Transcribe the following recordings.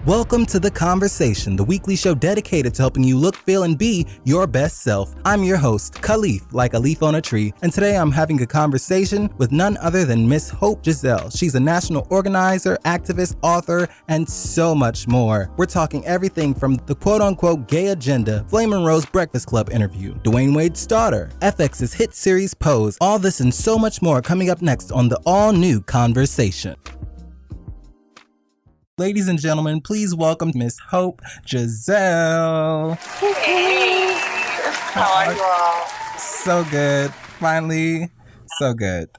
Welcome to The Conversation, the weekly show dedicated to helping you look, feel, and be your best self. I'm your host, Khalif, like a leaf on a tree, and today I'm having a conversation with none other than Miss Hope Giselle. She's a national organizer, activist, author, and so much more. We're talking everything from the quote-unquote gay agenda, Flamin' Rose Breakfast Club interview, Dwayne Wade's daughter, FX's hit series Pose, all this and so much more coming up next on the all-new Conversation. Ladies and gentlemen, please welcome Miss Hope Giselle. Hey, how are you all? So good. Finally, so good.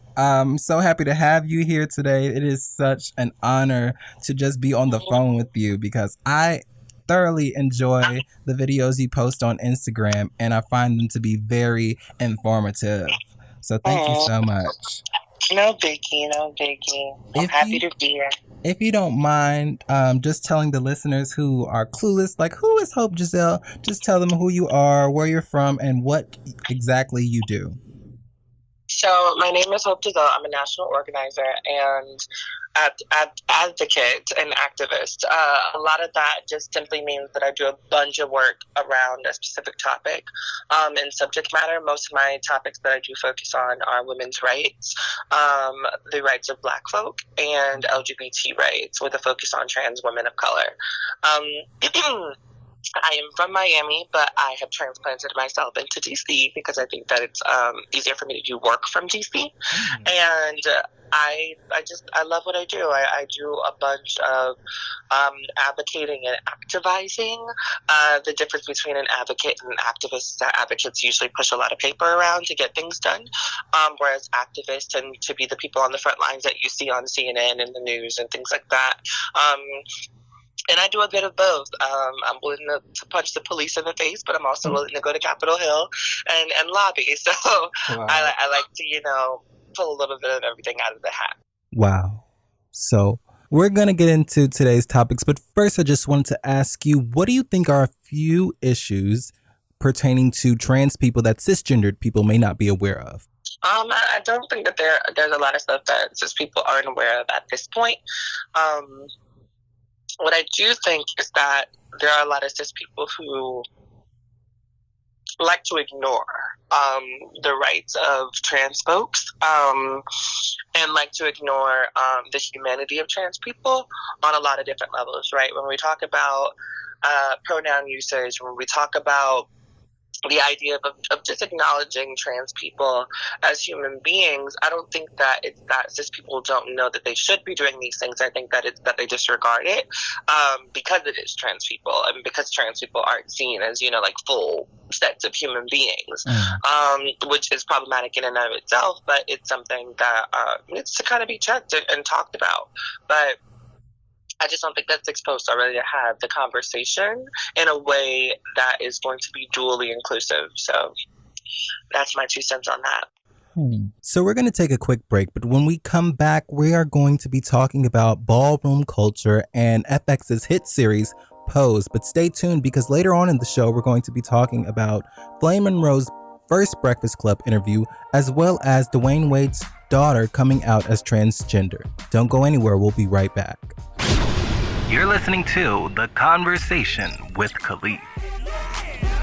So happy to have you here today. It is such an honor to just be on the phone with you because I thoroughly enjoy the videos you post on Instagram and I find them to be very informative. So thank you so much. No biggie. I'm happy to be here. If you don't mind, just telling the listeners who are clueless, like who is Hope Giselle? Just tell them who you are, where you're from, and what exactly you do. So my name is Hope Giselle. I'm a national organizer and advocate and activist. A lot of that just simply means that I do a bunch of work around a specific topic and subject matter. Most of my topics that I do focus on are women's rights, the rights of Black folk, and LGBT rights with a focus on trans women of color. I am from Miami, but I have transplanted myself into DC because I think that it's easier for me to do work from DC. And I love what I do. I do a bunch of advocating and activizing. The difference between an advocate and an activist is that advocates usually push a lot of paper around to get things done, whereas activists tend to be the people on the front lines that you see on CNN and the news and things like that. And I do a bit of both. I'm willing to punch the police in the face, but I'm also willing to go to Capitol Hill and lobby. So wow. I like to, pull a little bit of everything out of the hat. Wow. So we're going to get into today's topics, but first I just wanted to ask you, what do you think are a few issues pertaining to trans people that cisgendered people may not be aware of? I don't think that there's a lot of stuff that cis people aren't aware of at this point. What I do think is that there are a lot of cis people who like to ignore the rights of trans folks and like to ignore the humanity of trans people on a lot of different levels, right? When we talk about pronoun usage, when we talk about the idea of just acknowledging trans people as human beings, I don't think that it's that cis people don't know that they should be doing these things. I think that it's that they disregard it because it is trans people and because trans people aren't seen as, like full sets of human beings, which is problematic in and of itself, but it's something that needs to kind of be checked and talked about. But I just don't think that's exposed already to have the conversation in a way that is going to be dually inclusive. So that's my 2 cents on that. So we're going to take a quick break, but when we come back, we are going to be talking about ballroom culture and FX's hit series Pose. But stay tuned because later on in the show, we're going to be talking about Flamin' Rose's first Breakfast Club interview, as well as Dwayne Wade's daughter coming out as transgender. Don't go anywhere. We'll be right back. You're listening to The Conversation with Khalif.